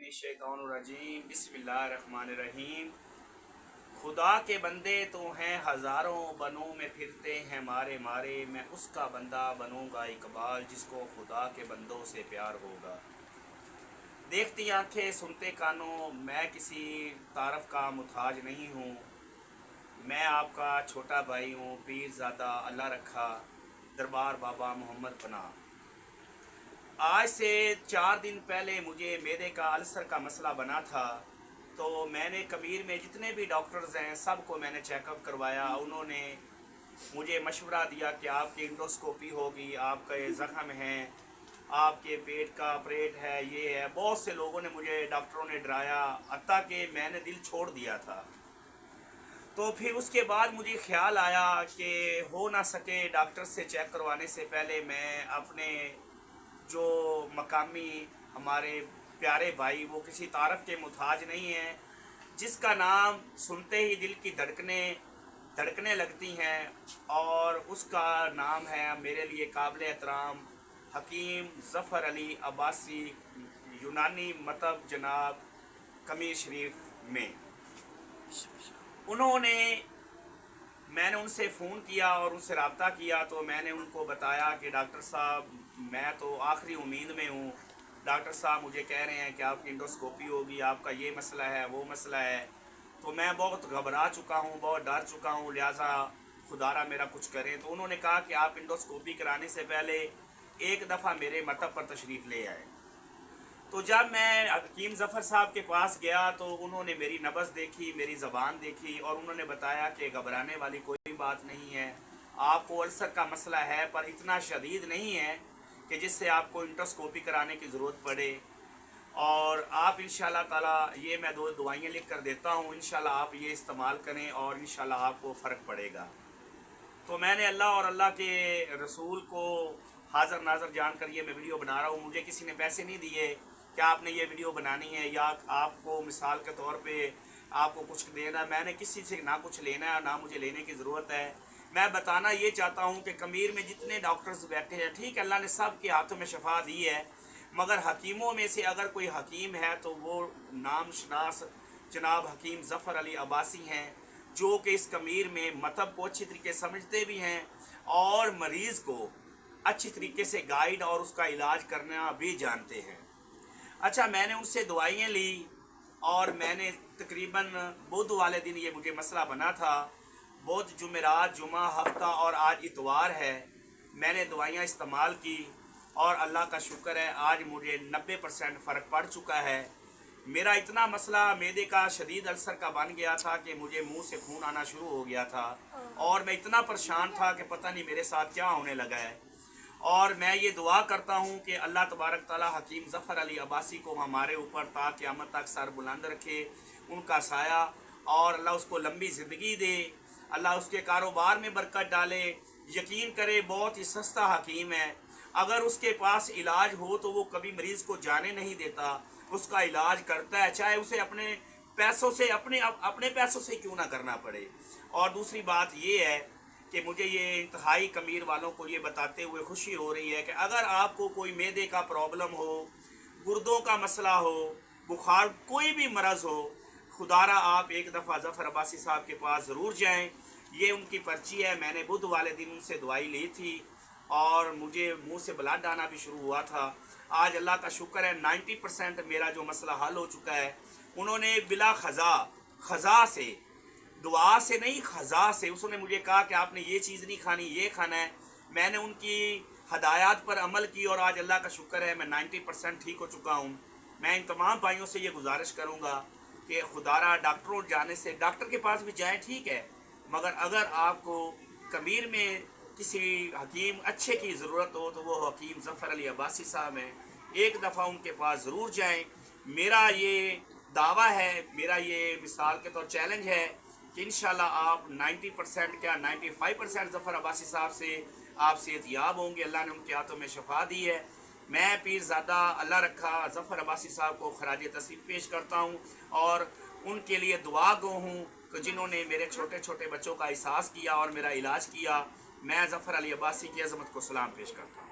मिनश्शैतानिर्रजीम बिस्मिल्लाहिर्रहमानिर्रहीम। खुदा के बंदे तो हैं हज़ारों, बनों में फिरते हैं मारे मारे। मैं उसका बंदा बनूंगा इकबाल, जिसको खुदा के बंदों से प्यार होगा। देखती आंखें सुनते कानों, मैं किसी तारफ़ का मुताज नहीं हूँ। मैं आपका छोटा भाई हूँ, पीरज़ादा अल्लाह रखा, दरबार बाबा मोहम्मद पनाह। आज से 4 दिन पहले मुझे मैदे का अल्सर का मसला बना था, तो मैंने कबीर में जितने भी डॉक्टर्स हैं सबको मैंने चेकअप करवाया। उन्होंने मुझे मशवरा दिया कि आपकी इंडोस्कोपी होगी, आपका ये ज़ख़म है, आपके पेट का ऑपरेट है, ये है। बहुत से लोगों ने मुझे, डॉक्टरों ने डराया, हत्ता कि मैंने दिल छोड़ दिया था। तो फिर उसके बाद मुझे ख्याल आया कि हो ना सके डॉक्टर से चेक करवाने से पहले मैं अपने जो मकामी हमारे प्यारे भाई, वो किसी तारफ़ के मुताज नहीं हैं, जिसका नाम सुनते ही दिल की धड़कने लगती हैं, और उसका नाम है मेरे लिए काबिल एहतराम हकीम ज़फ़र अली अब्बासी, यूनानी मतब जनाब कमीर शरीफ में। मैंने उनसे फ़ोन किया और उनसे रब्ता किया, तो मैंने उनको बताया कि डॉक्टर साहब, मैं तो आखिरी उम्मीद में हूँ। डॉक्टर साहब मुझे कह रहे हैं कि आपकी इंडोस्कोपी होगी, आपका ये मसला है, वो मसला है। तो मैं बहुत घबरा चुका हूँ, बहुत डर चुका हूँ, लिहाजा खुदारा मेरा कुछ करें। तो उन्होंने कहा कि आप इंडोस्कोपी कराने से पहले एक दफ़ा मेरे मतब पर तशरीफ़ ले आए। तो जब मैं हकीम ज़फ़र साहब के पास गया तो उन्होंने मेरी नब्ज़ देखी, मेरी ज़बान देखी, और उन्होंने बताया कि घबराने वाली कोई बात नहीं है, आपको अल्सर का मसला है, पर इतना शदीद नहीं है कि जिससे आपको इंडोस्कोपी कराने की ज़रूरत पड़े। और आप इंशाल्लाह ताला, ये मैं 2 दवाइयाँ लिख कर देता हूँ, इंशाल्लाह आप ये इस्तेमाल करें और इंशाल्लाह आपको फ़र्क पड़ेगा। तो मैंने अल्लाह और अल्लाह के रसूल को हाज़र नाज़र जान कर ये मैं वीडियो बना रहा हूँ। मुझे किसी ने पैसे नहीं दिए कि आपने ये वीडियो बनानी है या आपको मिसाल के तौर पे आपको कुछ देना। मैंने किसी से ना कुछ लेना है, ना मुझे लेने की ज़रूरत है। मैं बताना ये चाहता हूँ कि कमीर में जितने डॉक्टर्स बैठे हैं, ठीक है, अल्लाह ने सब के हाथों में शफा दी है, मगर हकीमों में से अगर कोई हकीम है तो वो नाम शनास जनाब हकीम ज़फ़र अली अब्बासी हैं, जो कि इस कमीर में मतलब को अच्छी तरीके समझते भी हैं और मरीज़ को अच्छी तरीके से गाइड और उसका इलाज करना भी जानते हैं। अच्छा, मैंने उनसे दवाइयाँ ली और मैंने तकरीबन बुध वाले दिन ये मुझे मसला बना था। बुध, जुमेरात, जुमा, हफ्ता और आज इतवार है। मैंने दवाइयाँ इस्तेमाल की और अल्लाह का शुक्र है आज मुझे 90% फ़र्क पड़ चुका है। मेरा इतना मसला मैदे का शदीद अल्सर का बन गया था कि मुझे मुंह से खून आना शुरू हो गया था, और मैं इतना परेशान था कि पता नहीं मेरे साथ क्या होने लगा है। और मैं ये दुआ करता हूँ कि अल्लाह तबारक ताला हकीम ज़फ़र अली अब्बासी को हमारे ऊपर ता क़यामत तक सर बुलंद रखे, उनका साया, और अल्लाह उसको लंबी ज़िंदगी दे, अल्लाह उसके कारोबार में बरकत डाले। यकीन करे, बहुत ही सस्ता हकीम है। अगर उसके पास इलाज हो तो वो कभी मरीज़ को जाने नहीं देता, उसका इलाज करता है, चाहे उसे अपने पैसों से, अपने पैसों से क्यों ना करना पड़े। और दूसरी बात ये है कि मुझे ये इंतहाई कमीर वालों को ये बताते हुए खुशी हो रही है कि अगर आपको कोई मैदे का प्रॉब्लम हो, गुर्दों का मसला हो, बुखार, कोई भी मरज़ हो, खुदारा आप एक दफ़ा ज़फ़र अब्बासी साहब के पास ज़रूर जाएं। ये उनकी पर्ची है। मैंने बुध वाले दिन उनसे दवाई ली थी और मुझे मुंह से ब्लड आना भी शुरू हुआ था। आज अल्लाह का शुक्र है 90% मेरा जो मसला हल हो चुका है। उन्होंने बिला खज़ा से, दुआ से नहीं, ख़ज़ा से, उसने मुझे कहा कि आपने ये चीज़ नहीं खानी, ये खाना है। मैंने उनकी हदायत पर अमल की और आज अल्लाह का शुक्र है मैं 90% ठीक हो चुका हूँ। मैं इन तमाम भाइयों से ये गुजारिश करूँगा कि खुदारा डॉक्टरों जाने से, डॉक्टर के पास भी जाएँ, ठीक है, मगर अगर आपको कमीर में किसी हकीम अच्छे की ज़रूरत हो तो वो हकीम ज़फ़र अली अब्बासी साहब हैं। एक दफ़ा उनके पास ज़रूर जाएँ। मेरा ये दावा है, मेरा ये मिसाल के तौर चैलेंज है कि इंशाल्लाह आप 90% क्या 95% ज़फ़र अब्बासी साहब से आप सेहतयाब होंगे। अल्लाह ने उनके हाथों में शफा दी है। मैं पीरज़ादा अल्लाह रखा ज़फ़र अब्बासी साहब को खराज तस्लीम पेश करता हूँ और उनके लिए दुआ गो हूँ कि जिन्होंने मेरे छोटे छोटे बच्चों का एहसास किया और मेरा इलाज किया। मैं ज़फ़र अली अब्बासी की अज़मत को सलाम पेश करता हूँ।